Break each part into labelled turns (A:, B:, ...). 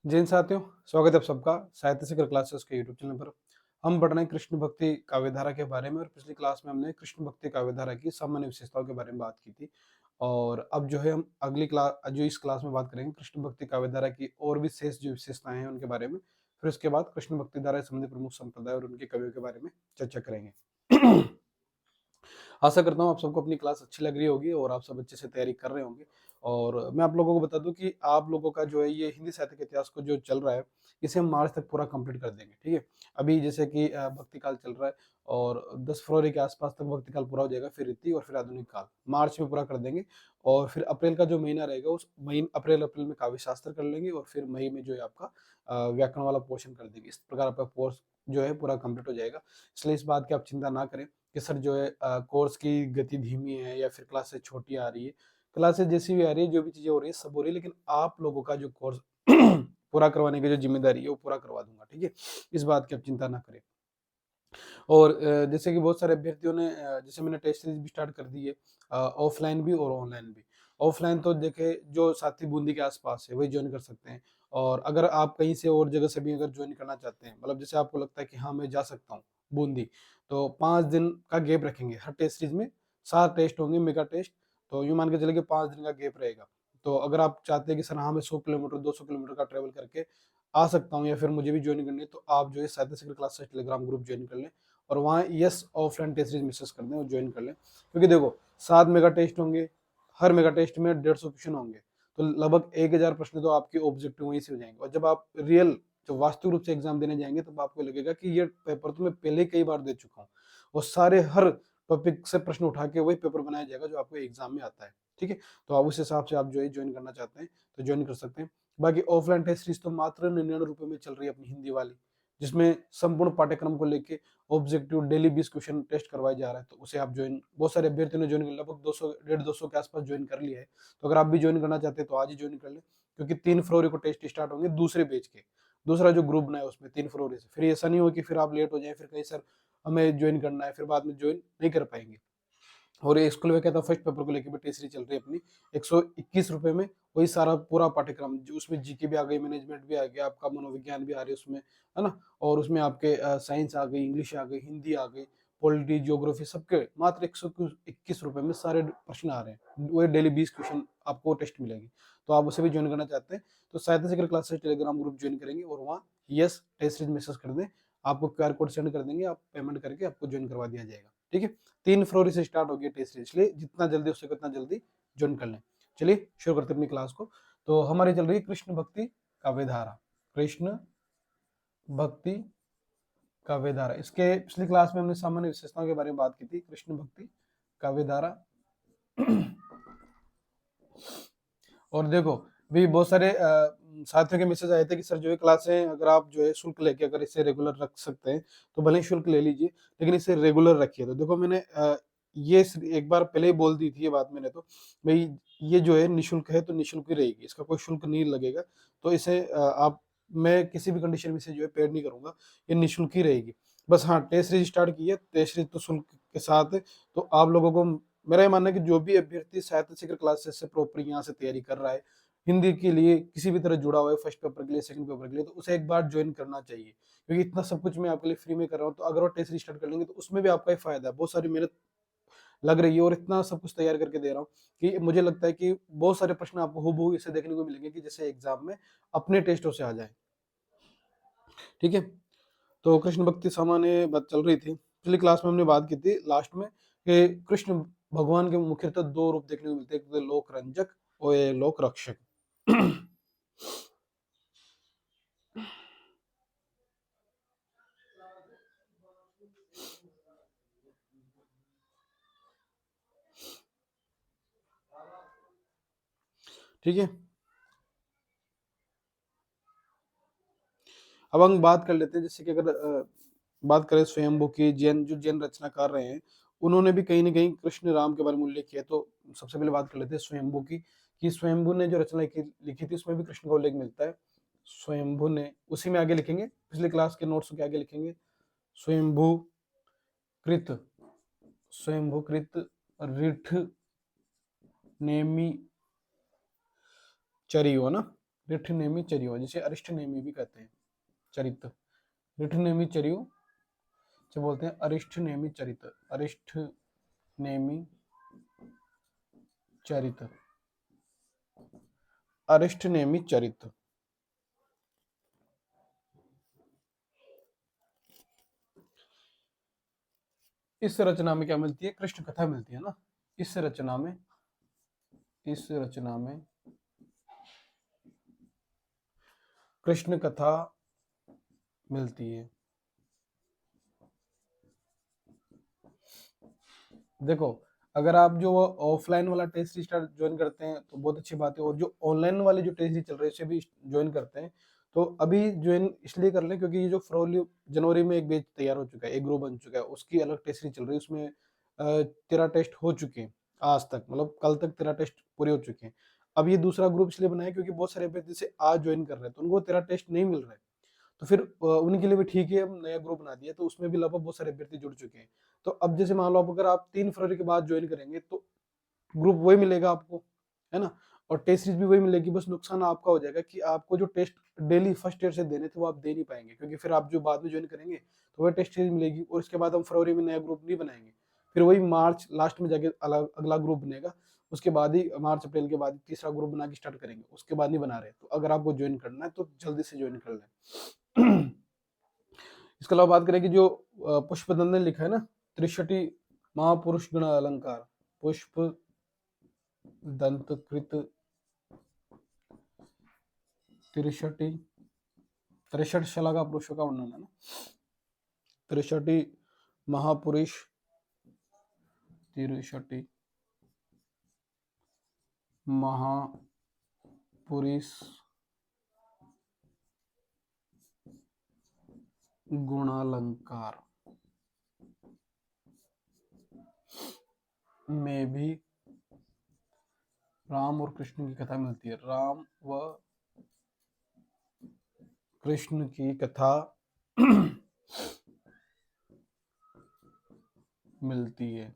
A: जैन साथियों, स्वागत है आप सबका साहित्य शिखर क्लासेस के यूट्यूब चैनल पर। हम पढ़ रहे हैं कृष्ण भक्ति काव्यधारा के बारे में और पिछली क्लास में हमने कृष्ण भक्ति काव्यधारा की सामान्य विशेषताओं के बारे में बात की थी। और अब जो है हम अगली क्लास जो इस क्लास में बात करेंगे कृष्ण भक्ति काव्यधारा की और भी शेष जो विशेषताएं हैं उनके बारे में। फिर उसके बाद कृष्ण भक्ति धारा से संबंधित प्रमुख संप्रदाय और उनके कवियों के बारे में चर्चा करेंगे। आशा करता हूँ आप सबको अपनी क्लास अच्छी लग रही होगी और आप सब अच्छे से तैयारी कर रहे होंगे। और मैं आप लोगों को बता दूं कि आप लोगों का जो है ये हिंदी साहित्य के इतिहास को जो चल रहा है इसे हम मार्च तक पूरा कंप्लीट कर देंगे। ठीक है, अभी जैसे कि भक्ति काल चल रहा है और 10 फरवरी के आसपास तक भक्ति काल पूरा हो जाएगा, फिर रीति और फिर आधुनिक काल मार्च में पूरा कर देंगे। और फिर अप्रैल का जो महीना रहेगा उस महीने अप्रैल में काव्य शास्त्र कर लेंगे और फिर मई में जो है आपका व्याकरण वाला पोर्शन कर देंगे। इस प्रकार आपका कोर्स जो है पूरा कंप्लीट हो जाएगा। इसलिए इस बात की आप चिंता ना करें कि सर जो है कोर्स की गति धीमी है या फिर क्लासेस छोटी आ रही है। क्लासेस जैसी भी आ रही है, जो भी चीजें हो रही है सब हो रही है, लेकिन आप लोगों का जो कोर्स पूरा करवाने की जो जिम्मेदारी है वो पूरा करवा दूंगा। ठीक है, इस बात की आप चिंता ना करें। और जैसे कि बहुत सारे अभ्यर्थियों ने जैसे मैंने टेस्ट सीरीज भी स्टार्ट कर दी है, ऑफलाइन भी और ऑनलाइन भी। ऑफलाइन तो देखे जो साथी बूंदी के आसपास है वही ज्वाइन कर सकते हैं। और अगर आप कहीं से और जगह से भी अगर ज्वाइन करना चाहते हैं, मतलब जैसे आपको लगता है कि हाँ मैं जा सकता हूँ बूंदी, तो 5 दिन का गैप रखेंगे हर टेस्ट सीरीज में। 7 टेस्ट होंगे मेगा टेस्ट। तो यूँ मान के चले कि 5 दिन का गैप रहेगा। तो अगर आप चाहते हैं कि सर हाँ मैं 100 किलोमीटर 200 किलोमीटर का ट्रेवल करके आ सकता हूँ या फिर मुझे भी ज्वाइन करनी है, तो आप जो है Sahitya Shikhar classes Telegram group join कर लें और वहाँ yes offline test series message कर दें और ज्वाइन कर लें। क्योंकि देखो 7 मेगा टेस्ट होंगे, हर मेगा टेस्ट में 150 क्वेश्चन होंगे, तो लगभग 1000 प्रश्न तो आपके ऑब्जेक्टिव वहीं से हो जाएंगे। और जब आप रियल जो वास्तविक रूप से एग्जाम देने जाएंगे तब आपको लगेगा कि ये पेपर तो मैं पहले कई बार दे चुका हूँ। और सारे हर टॉपिक से प्रश्न उठा के वही पेपर बनाया जाएगा जो आपको एग्जाम में आता है। ठीक है, तो आप उस हिसाब से आप जो है ज्वाइन करना चाहते हैं तो ज्वाइन कर सकते हैं। बाकी ऑफलाइन टेस्ट सीरीज तो मात्र 99 रुपए में चल रही है अपनी हिंदी वाली, जिसमें संपूर्ण पाठ्यक्रम को लेके ऑब्जेक्टिव डेली 20 क्वेश्चन टेस्ट करवाया जा रहा है। तो उसे आप ज्वाइन, बहुत सारे अभ्यर्थियों ने ज्वाइन कर, लगभग 200 150 के आसपास ज्वाइन कर लिया है। तो अगर आप भी ज्वाइन करना चाहते हैं तो आज ही ज्वाइन कर लें, क्योंकि 3 फरवरी को टेस्ट स्टार्ट होंगे दूसरे बैच के। दूसरा जो ग्रुप बनाया उसमें 3 फरवरी से, फिर ऐसा नहीं हो कि फिर आप लेट हो जाए, फिर कहीं सर हमें ज्वाइन करना है, फिर बाद में ज्वाइन नहीं कर पाएंगे। और ये स्कूल में क्या था, फर्स्ट पेपर को लेकर भी टेस्ट चल रही है अपनी 121 रुपए में। वही सारा पूरा पाठ्यक्रम जो उसमें जीके भी आ गई, मैनेजमेंट भी आ गया, आपका मनोविज्ञान भी आ रही है उसमें, है ना। और उसमें आपके साइंस आ गई, इंग्लिश आ गई, हिंदी आ गई, पॉलिटी ज्योग्राफी, सबके मात्र 121 रुपए में सारे प्रश्न आ रहे हैं। वही डेली 20 क्वेश्चन आपको टेस्ट मिलेगी। तो आप उसे भी ज्वाइन करना चाहते हैं तो साहित्य Shikhar classes Telegram group join करेंगे और वहाँ यस टेस्ट सीरीज मैसेज कर दें। आपको क्यूआर कोड सेंड कर देंगे, आप पेमेंट करके आपको ज्वाइन करवा दिया जाएगा। ठीक है, 3 फरवरी से स्टार्ट होगी टेस्ट सीरीज, इसलिए जितना जल्दी हो सके उतना जल्दी ज्वाइन कर लें। चलिए शुरू करते हैं अपनी क्लास को। तो हमारी चल रही है कृष्ण भक्ति काव्यधारा। कृष्ण भक्ति काव्यधारा, इसके पिछली क्लास में हमने सामान्य विशेषताओं के बारे में बात की थी। कृष्ण भक्ति काव्यधारा। और देखो भी बहुत सारे साथियों के मैसेज आए थे कि सर जो है क्लासें अगर आप जो है शुल्क लेके अगर इसे रेगुलर रख सकते हैं तो भले ही शुल्क ले लीजिए, लेकिन इसे रेगुलर रखिए। तो देखो मैंने ये एक बार पहले ही बोल दी थी ये बात मैंने, तो भाई ये जो है निःशुल्क है तो निःशुल्क ही रहेगी, इसका कोई शुल्क नहीं लगेगा। तो इसे आप, मैं किसी भी कंडीशन में इसे जो है पेड नहीं करूंगा, ये निःशुल्क ही रहेगी। बस हाँ, टेस्ट सीरीज स्टार्ट की है, टेस्ट सीरीज तो शुल्क के साथ है। तो आप लोगों को, मेरा ये मानना है कि जो भी अभ्यर्थी साहित्य शिखर क्लासेस से प्रॉपर यहाँ से तैयारी कर रहा है, हिंदी के लिए किसी भी तरह जुड़ा हुआ है, फर्स्ट पेपर के लिए सेकंड पेपर के लिए, तो उसे एक बार ज्वाइन करना चाहिए। क्योंकि इतना सब कुछ मैं आपके लिए फ्री में कर रहा हूँ, तो अगर वो टेस्ट स्टार्ट कर लेंगे तो उसमें भी आपका ही फायदा है। बहुत सारी मेहनत लग रही है और इतना सब कुछ तैयार करके दे रहा हूँ कि मुझे लगता है कि बहुत सारे प्रश्न आपको हूबहू इसे देखने को मिलेंगे कि जैसे एग्जाम में अपने टेस्टों से आ जाए। ठीक है, तो कृष्ण भक्ति सामान्य बात चल रही थी। पिछली क्लास में हमने बात की थी लास्ट में कि कृष्ण भगवान के मुख्यतः 2 रूप देखने को मिलते हैं, एक तो लोक रंजक और एक लोक रक्षक। ठीक है, अब हम बात कर लेते हैं जैसे कि अगर बात करें स्वयंभू की, जैन जो जैन रचनाकार रहे हैं उन्होंने भी कहीं ना कहीं कृष्ण राम के बारे में उल्लेख किया। तो सबसे पहले बात कर लेते हैं स्वयंभू की, कि स्वयंभू ने जो रचना लिखी थी उसमें भी कृष्ण का उल्लेख मिलता है। स्वयंभू ने, उसी में आगे लिखेंगे, पिछले क्लास के नोट्स के आगे लिखेंगे स्वयंभू कृत, स्वयंभू कृत रिठ नेमी चरियो ना, रिठनेमी चरियो, जिसे अरिष्टनेमी भी कहते हैं, चरित। रिठनेमी चरियो से बोलते हैं अरिष्टनेमी चरित, अरिष्टनेमी चरित, अरिष्टनेमी चरित। इस रचना में क्या मिलती है? कृष्ण कथा मिलती है ना। इस रचना में, इस रचना में कृष्ण कथा मिलती है। देखो, अगर आप जो ऑफलाइन वाला टेस्ट स्टार्ट ज्वाइन करते हैं तो बहुत अच्छी बात है, और जो ऑनलाइन वाले जो टेस्ट चल रहे हैं उसे भी ज्वाइन करते हैं तो अभी ज्वाइन इसलिए कर लें क्योंकि ये जो फरवरी जनवरी में एक बैच तैयार हो चुका है, एक ग्रुप बन चुका है, उसकी अलग टेस्ट चल रही है, उसमें 13 टेस्ट हो चुके हैं आज तक, मतलब कल तक 13 टेस्ट पूरे हो चुके हैं। अब ये दूसरा ग्रुप इसलिए बनाया क्योंकि बहुत सारे अभ्यर्थी से आज ज्वाइन कर रहे हैं तो उनको 13 टेस्ट नहीं मिल रहे, तो फिर उनके लिए भी ठीक है, हम नया ग्रुप बना दिया तो उसमें भी लगभग बहुत सारे अभ्यर्थी जुड़ चुके हैं। तो अब जैसे मान लो, अब अगर आप 3 फरवरी के बाद ज्वाइन करेंगे तो ग्रुप वही मिलेगा आपको, है ना, और टेस्ट सीरीज भी वही मिलेगी, बस नुकसान आपका हो जाएगा कि आपको जो टेस्ट डेली फर्स्ट ईयर से देने थे वो आप दे नहीं पाएंगे, क्योंकि फिर आप जो बाद में ज्वाइन करेंगे तो वह टेस्ट सीरीज मिलेगी, और इसके बाद हम फरवरी में नया ग्रुप नहीं बनाएंगे, फिर वही मार्च लास्ट में जाके अगला ग्रुप बनेगा, उसके बाद ही मार्च अप्रैल के बाद ही तीसरा ग्रुप बना के स्टार्ट करेंगे, उसके बाद नहीं बना रहे। तो अगर आपको ज्वाइन करना है तो जल्दी से ज्वाइन कर लें। इसके अलावा बात करें कि जो पुष्पदंत ने लिखा है ना, त्रिशटी महापुरुष गण अलंकार, पुष्प दंत कृत त्रिशटी, 63 शलाका पुरुषों का वर्णन है ना, त्रिशटी महापुरुष, त्रिशटी महापुरुष गुणालंकार में भी राम और कृष्ण की कथा मिलती है। राम व कृष्ण की कथा मिलती है,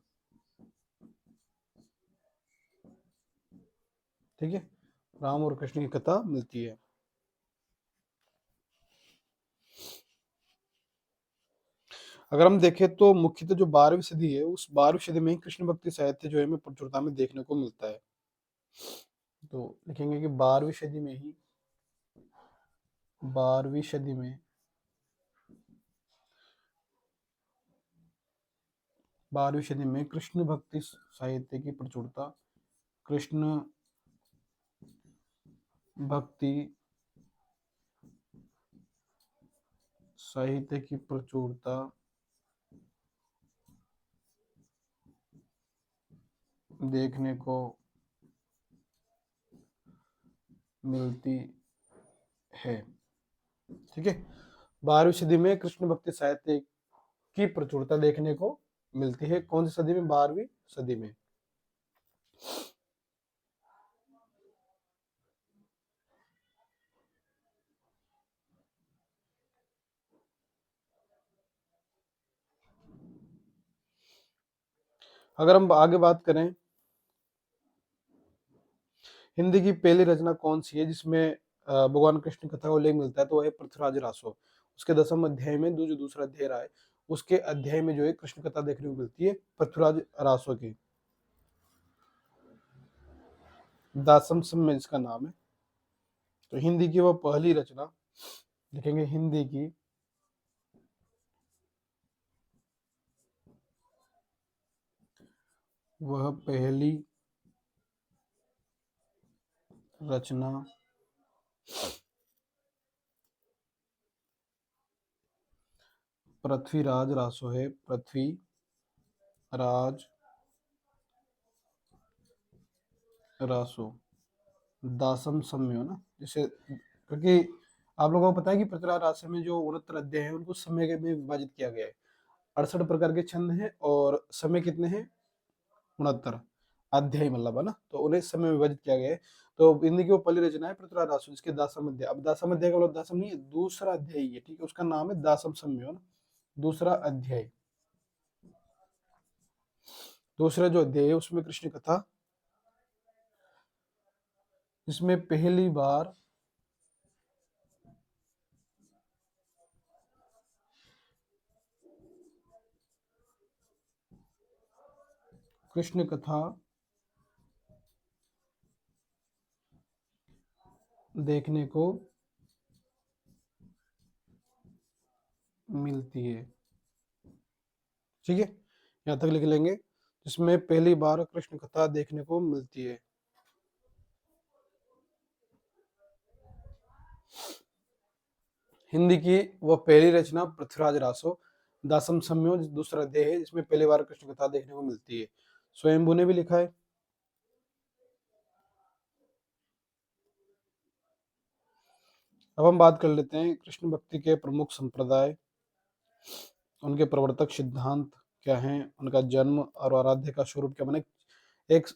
A: ठीक है, राम और कृष्ण की कथा मिलती है। अगर हम देखें तो मुख्यतः जो 12वीं सदी है, उस 12वीं सदी में ही कृष्ण भक्ति साहित्य जो है हमें प्रचुरता में देखने को मिलता है। तो लिखेंगे कि 12वीं सदी में ही, 12वीं सदी में 12वीं सदी में कृष्ण भक्ति साहित्य की प्रचुरता, कृष्ण भक्ति साहित्य की प्रचुरता देखने को मिलती है, ठीक है। 12वीं सदी में कृष्ण भक्ति साहित्य की प्रचुरता देखने को मिलती है, कौन सी सदी में? 12वीं सदी में। अगर हम आगे बात करें, हिंदी की पहली रचना कौन सी है जिसमें भगवान कृष्ण कथा का उल्लेख मिलता है, तो वह है पृथ्वीराज रासो। उसके 10वें अध्याय में जो दूसरा अध्याय रहा है, उसके अध्याय में जो है कृष्ण कथा देखने को मिलती है पृथ्वीराज रासो की, दासम में इसका नाम है। तो हिंदी की वह पहली रचना, लिखेंगे हिंदी की वह पहली रचना पृथ्वीराज रासो है, पृथ्वीराज रासो, दासम समय हो ना, जैसे, क्योंकि आप लोगों को पता है कि पृथ्वीराज रासो में जो 69 अध्याय है उनको समय में विभाजित किया गया है, 68 प्रकार के छंद हैं और समय कितने हैं? 69 अध्याय, मतलब है ना, तो उन्हें समय में विभाजित किया गया है। तो हिंदी की वो पहली रचना है पृथ्वीराज रासो, जिसके दासम अध्याय, अब दासम अध्याय का मतलब दासम नहीं है, दूसरा अध्याय है, ठीक है, उसका नाम है दासम समय हो ना, दूसरा अध्याय। दूसरा जो अध्याय है उसमें कृष्ण कथा, इसमें पहली बार कृष्ण कथा देखने को मिलती है। ठीक है, यहाँ तक लिख लेंगे, जिसमें पहली बार कृष्ण कथा देखने को मिलती है। हिंदी की वह पहली रचना पृथ्वीराज रासो दासम संयोग दूसरा अध्याय है, जिसमें पहली बार कृष्ण कथा देखने को मिलती है। स्वयंभू ने भी लिखा है। अब हम बात कर लेते हैं कृष्ण भक्ति के प्रमुख संप्रदाय, उनके प्रवर्तक सिद्धांत क्या हैं, उनका जन्म और आराध्य का स्वरूप क्या। मैंने एक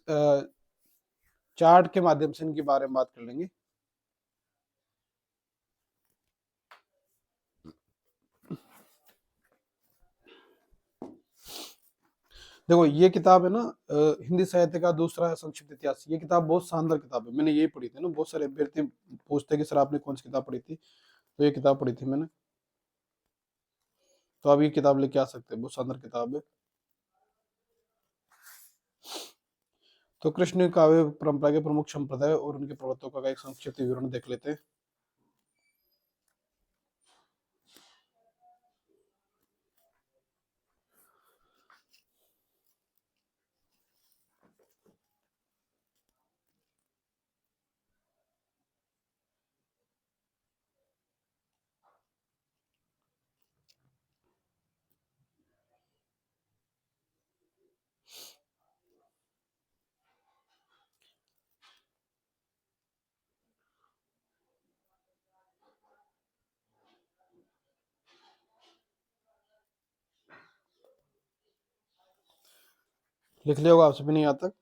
A: चार्ट के माध्यम से इनके बारे में बात कर लेंगे। देखो ये किताब है ना, हिंदी साहित्य का दूसरा संक्षिप्त इतिहास। ये किताब बहुत शानदार किताब है, मैंने ये पढ़ी थी ना। बहुत सारे अभ्यर्थी पूछते हैं कि सर आपने कौन सी किताब पढ़ी थी, तो ये किताब पढ़ी थी मैंने। तो आप ये किताब लेके आ सकते हैं, बहुत शानदार किताब है। तो कृष्ण काव्य परंपरा के प्रमुख संप्रदाय और उनके प्रवर्तकों का एक संक्षिप्त विवरण देख लेते हैं। लिख लिया होगा आप सभी ने यहाँ तक।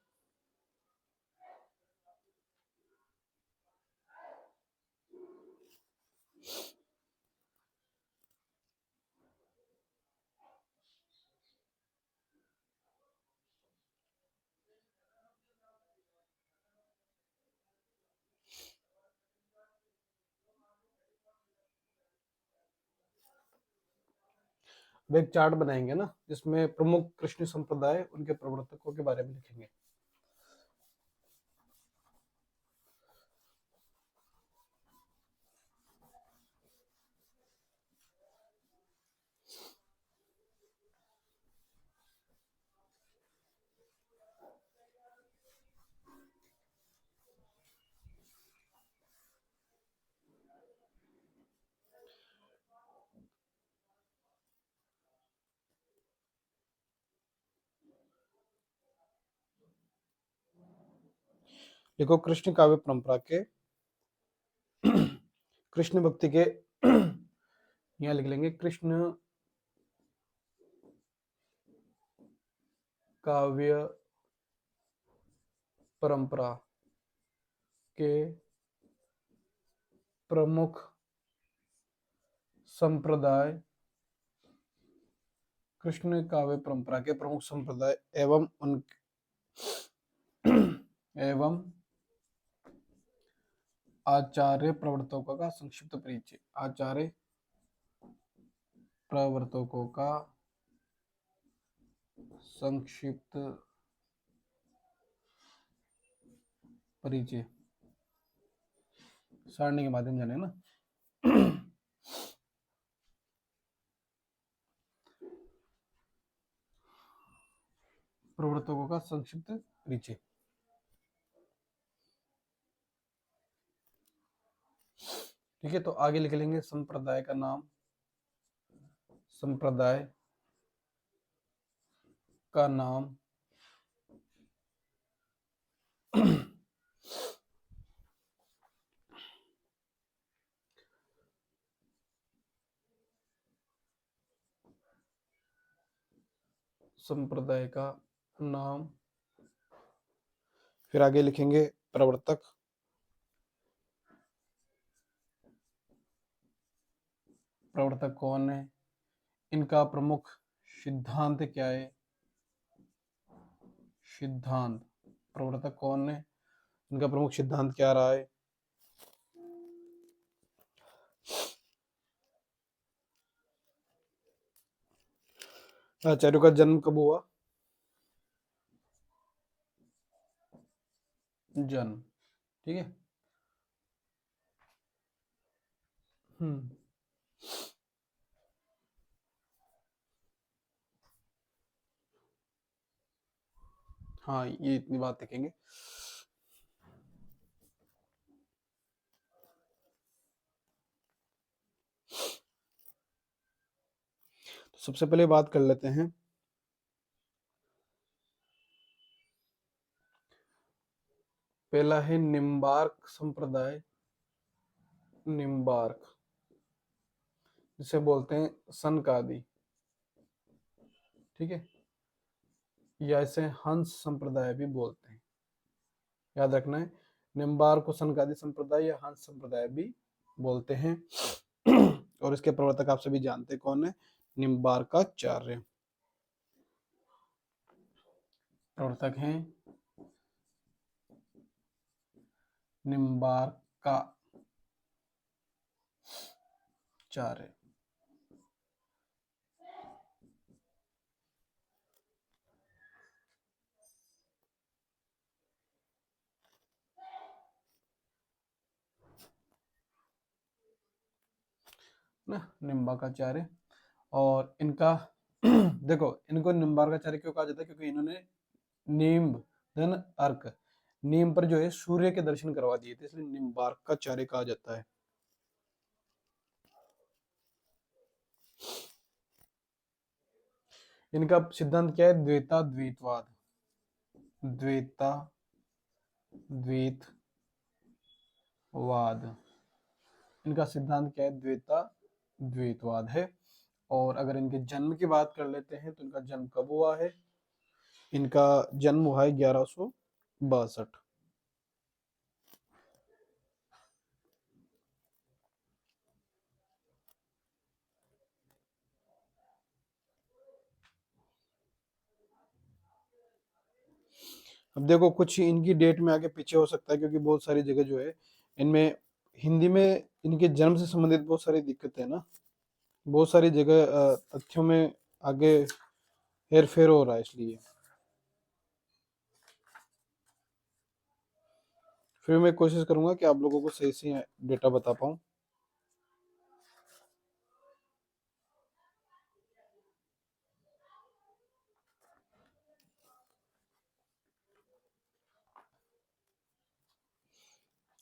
A: अब एक चार्ट बनाएंगे ना, जिसमें प्रमुख कृष्ण संप्रदाय उनके प्रवर्तकों के बारे में लिखेंगे। देखो कृष्ण काव्य परंपरा के कृष्ण भक्ति के यहाँ लिख लेंगे कृष्ण काव्य परंपरा के प्रमुख संप्रदाय, कृष्ण काव्य परंपरा के प्रमुख संप्रदाय एवं उन एवं आचार्य प्रवर्तकों का संक्षिप्त परिचय। आचार्य प्रवर्तकों का संक्षिप्त परिचय सारणी के माध्यम जाने ना। प्रवर्तकों का संक्षिप्त परिचय। ठीक है, तो आगे लिख लेंगे संप्रदाय का नाम, संप्रदाय का नाम, संप्रदाय का नाम, फिर आगे लिखेंगे प्रवर्तक, प्रवर्तक कौन है, इनका प्रमुख सिद्धांत क्या है, सिद्धांत, प्रवर्तक कौन है, इनका प्रमुख सिद्धांत क्या रहा है, आचार्यों का जन्म कब हुआ, जन्म। ठीक है। हम्म। हाँ, ये इतनी बात लिखेंगे। तो सबसे पहले बात कर लेते हैं, पहला है निम्बार्क संप्रदाय। निम्बार्क, जिसे बोलते हैं सनकादि। ठीक है। या इसे हंस संप्रदाय भी बोलते हैं, याद रखना है। निम्बार्क को सनकादि संप्रदाय या हंस संप्रदाय भी बोलते हैं। और इसके प्रवर्तक आप सभी जानते हैं कौन है, निम्बार्काचार्य प्रवर्तक हैं, निम्बार्काचार्य। ना, निम्बार्काचार्य। और इनका देखो, इनको निम्बार्काचार्य क्यों कहा जाता है, क्योंकि इन्होंने नींब धन अर्क, नीम पर जो है सूर्य के दर्शन करवा दिए थे, इसलिए निम्बार्काचार्य कहा जाता है। इनका सिद्धांत क्या है, द्वैता द्वैतवाद। द्वैता द्वैतवाद, इनका सिद्धांत क्या है, द्वैता द्वैतवाद है। और अगर इनके जन्म की बात कर लेते हैं तो इनका जन्म कब हुआ है, इनका जन्म हुआ है 1162। अब देखो, कुछ इनकी डेट में आगे पीछे हो सकता है, क्योंकि बहुत सारी जगह जो है इनमें हिंदी में इनके जन्म से संबंधित बहुत सारी दिक्कतें हैं ना, बहुत सारी जगह तथ्यों में आगे हेर फेर हो रहा है, इसलिए फिर मैं कोशिश करूंगा कि आप लोगों को सही से डेटा बता पाऊं।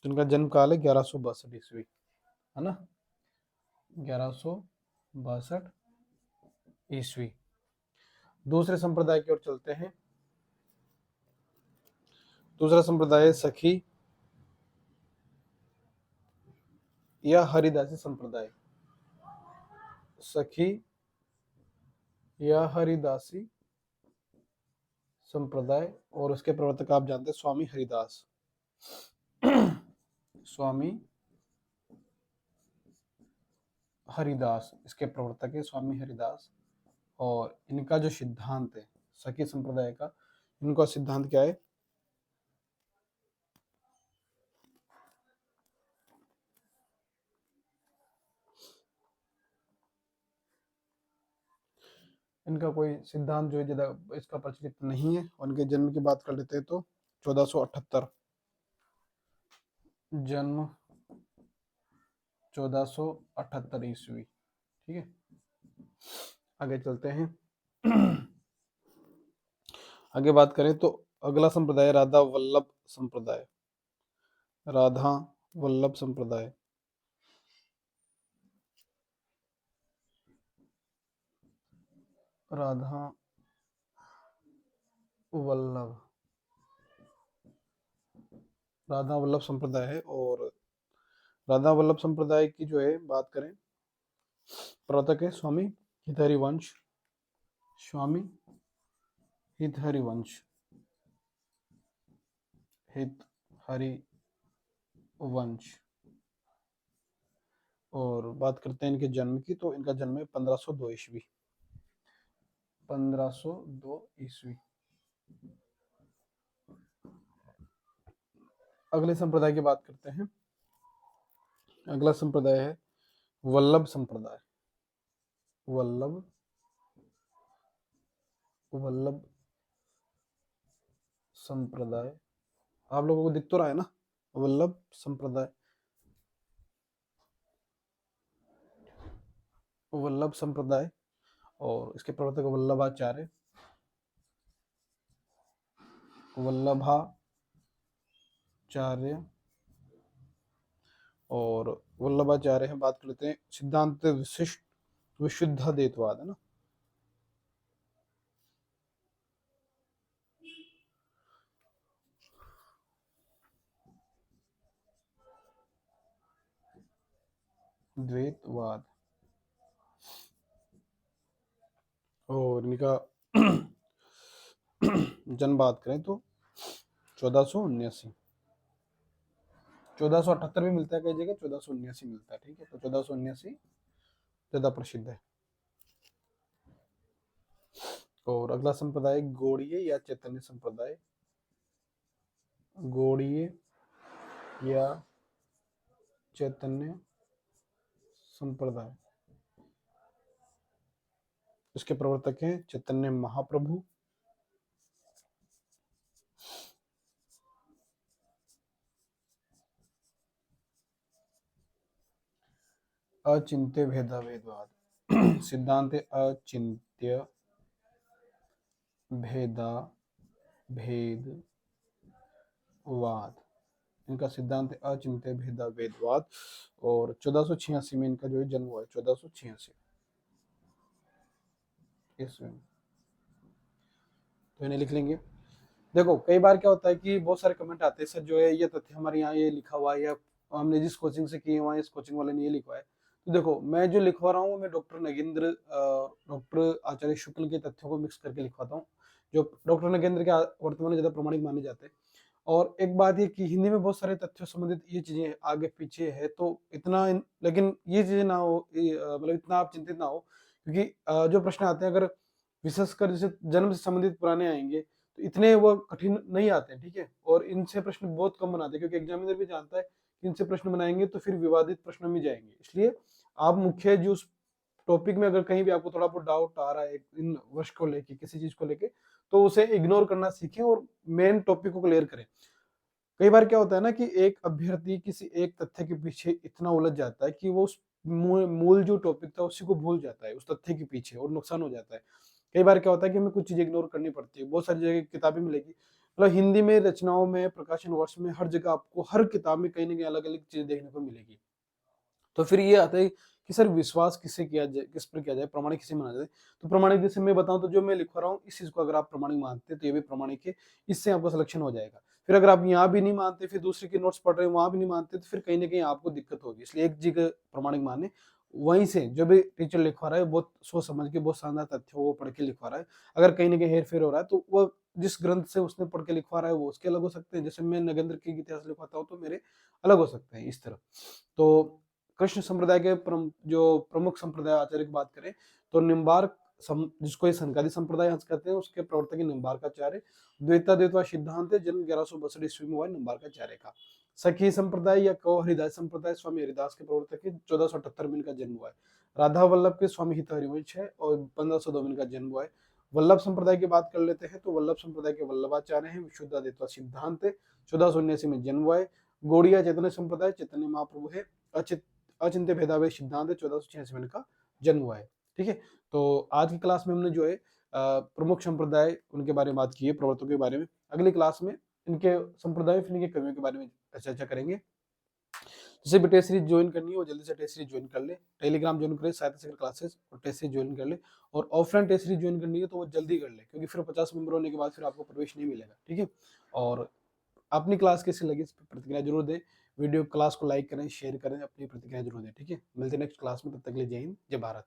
A: तो इनका जन्म काल है 1162 ईस्वी, है ना, 1162 ईस्वी। दूसरे संप्रदाय की ओर चलते हैं। दूसरा संप्रदाय है सखी या हरिदासी संप्रदाय। सखी या हरिदासी संप्रदाय, और उसके प्रवर्तक आप जानते हैं स्वामी हरिदास। स्वामी हरिदास इसके प्रवर्तक है, स्वामी हरिदास। और इनका जो सिद्धांत है सखी संप्रदाय का, इनका सिद्धांत क्या है, इनका कोई सिद्धांत जो है ज्यादा इसका प्रचलित नहीं है। उनके जन्म की बात कर लेते हैं तो 1478, जन्म 1478 ईस्वी। ठीक है। आगे चलते हैं। आगे बात करें तो अगला संप्रदाय राधा वल्लभ संप्रदाय। राधा वल्लभ संप्रदाय। राधा वल्लभ, राधा वल्लभ संप्रदाय है। और राधा वल्लभ संप्रदाय की जो है बात करें, प्रवर्तक है स्वामी हितहरिवंश। स्वामी हितहरिवंश, हित हरिवंश। और बात करते हैं इनके जन्म की, तो इनका जन्म है 1502 ईस्वी। 1502 ईस्वी। अगले संप्रदाय की बात करते हैं। अगला संप्रदाय है वल्लभ संप्रदाय। वल्लभ, वल्लभ संप्रदाय। आप लोगों को दिख तो रहा है ना, वल्लभ संप्रदाय, वल्लभ संप्रदाय, और इसके प्रवर्तक वल्लभाचार्य, वल्लभाचार्य, और वल्लभाचार्य है, बात कर लेते हैं सिद्धांत विशिष्ट विशुद्धाद्वैतवाद, है ना। द्वैतवाद, और इनका जन्म बात करें तो 1479, 1478 भी मिलता है कई जगह, 1479 मिलता है, ठीक है। तो 1479 ज्यादा प्रसिद्ध है। और अगला संप्रदाय गौड़ीय या चैतन्य संप्रदाय, गौड़ीय या चैतन्य संप्रदाय, इसके प्रवर्तक हैं चैतन्य महाप्रभु, अचिंत्य भेदाभेदवाद, सिद्धांत अचिंत्य भेदा भेदवाद, इनका सिद्धांत अचिंत्य भेदाभेदवाद, और 1486 में इनका जो है जन्म हुआ है, 1486 ईस्वी। तो इन्हें लिख लेंगे। देखो कई बार क्या होता है कि बहुत सारे कमेंट आते हैं, सर जो है ये तथ्य हमारे यहाँ ये लिखा हुआ है, या हमने जिस कोचिंग से किए वहाँ इस कोचिंग वाले ने ये लिखा है। तो देखो मैं जो लिखवा रहा हूँ, मैं डॉक्टर आचार्य शुक्ल के तथ्यों को मिक्स करके लिखवाता हूँ, जो डॉक्टर नगेंद्र के वर्तमान में ज्यादा प्रमाणिक माने जाते हैं। और एक बात ये कि हिंदी में बहुत सारे तथ्यों संबंधित ये चीजें आगे पीछे है, तो इतना लेकिन ये चीजें ना हो, मतलब इतना आप चिंतित ना हो, क्योंकि जो प्रश्न आते हैं, अगर विशेषकर जैसे जन्म से संबंधित पुराने आएंगे तो इतने वो कठिन नहीं आते हैं, ठीक है। और इनसे प्रश्न बहुत कम बनाते हैं, क्योंकि एग्जामिनर भी जानता है कि इनसे प्रश्न बनाएंगे तो फिर विवादित प्रश्न में जाएंगे। इसलिए आप मुख्य जो टॉपिक में अगर कहीं भी आपको थोड़ा बहुत डाउट आ रहा है इन वर्ष को लेके, किसी चीज को लेके, तो उसे इग्नोर करना सीखें और मेन टॉपिक को क्लियर करें। कई बार क्या होता है ना कि एक अभ्यर्थी किसी एक तथ्य के पीछे इतना उलझ जाता है कि वो उस मूल जो टॉपिक था उसी को भूल जाता है उस तथ्य के पीछे, और नुकसान हो जाता है। कई बार क्या होता है कि हमें कुछ चीजें इग्नोर करनी पड़ती है। बहुत सारी जगह किताबें मिलेगी, मतलब हिंदी में रचनाओं में, प्रकाशन वर्ष में, हर जगह आपको हर किताब में कहीं ना कहीं अलग अलग चीजें देखने को मिलेगी। तो फिर ये आता है कि सर विश्वास किसे किया जाए, किस पर किया जाए, प्रमाणिक किसे माना जाए। तो प्रमाणिक जैसे मैं बताऊं तो जो मैं लिखवा रहा हूँ इस चीज को अगर आप प्रमाणिक मानते हैं तो ये भी प्रमाणिक है, इससे आपका सिलेक्शन हो जाएगा। फिर अगर आप यहाँ भी नहीं मानते, फिर दूसरे के नोट्स पढ़ रहे हैं वहां भी नहीं मानते, तो फिर कहीं ना कहीं आपको दिक्कत होगी। इसलिए एक जगह प्रमाणिक माने, वहीं से जो भी टीचर लिखवा रहा है बहुत सोच समझ के, बहुत शानदार तथ्यों को पढ़ के लिखवा रहा है। अगर कहीं ना कहीं हेर फेर हो रहा है तो वो जिस ग्रंथ से उसने पढ़ के लिखवा रहा है वो उसके अलग हो सकते हैं। जैसे मैं नगेंद्र के इतिहास लिखवाता हूँ तो मेरे अलग हो सकते हैं इस तरह। तो कृष्ण संप्रदाय के जो प्रमुख संप्रदाय आचार्य की बात करें तो निम्बार्क जिसको ये संगादी संप्रदाय कहते हैं, उसके प्रवर्तक निम्बार्काचार्य। द्वैताद्वैतवाद सिद्धांत है, जन्म 1162 ईस्वी में हुआ निम्बार्काचार्य का। सखी संप्रदाय या कौ हरिदास संप्रदाय स्वामी हरिदास के प्रवर्तक है, 1478 में इनका जन्म हुआ है। राधा वल्लभ के स्वामी हित हरिवंश है, और 1502 में इनका जन्म हुआ है। वल्लभ संप्रदाय की बात कर लेते हैं तो वल्लभ संप्रदाय के वल्लभाचार्य हैं, विशुद्धाद्वैतवाद सिद्धांत है, 1479 में जन्म हुआ है। गौड़िया चैतन्य संप्रदाय चैतन्य महाप्रभु है, अचिंत्य भेदाभेद सिद्धांत है, 1486 में इनका जन्म हुआ है, ठीक है। तो आज की क्लास में हमने जो है प्रमुख संप्रदाय उनके बारे में बात की है, प्रवर्तकों के बारे में। अगली क्लास में इनके संप्रदाय फिर इनके कवियों के बारे में चर्चा करेंगे। जिसे भी टेस्ट सीरीज ज्वाइन करनी है वो जल्दी से टेस्ट सीरीज ज्वाइन कर ले, टेलीग्राम ज्वाइन करे, साहित्य सीखर क्लासेस और टेस्ट सीरीज ज्वाइन कर ले। और ऑफलाइन टेस्ट सीरीज ज्वाइन करनी है तो वो जल्दी कर ले, क्योंकि फिर 50 मेंबर होने के बाद फिर आपको प्रवेश नहीं मिलेगा, ठीक है। और अपनी क्लास कैसी लगी इस पर प्रतिक्रिया जरूर दें। वीडियो क्लास को लाइक करें, शेयर करें, अपनी प्रतिक्रिया जरूर दें, ठीक है। मिलते हैं नेक्स्ट क्लास में, तब तक के लिए जय हिंद, जय भारत।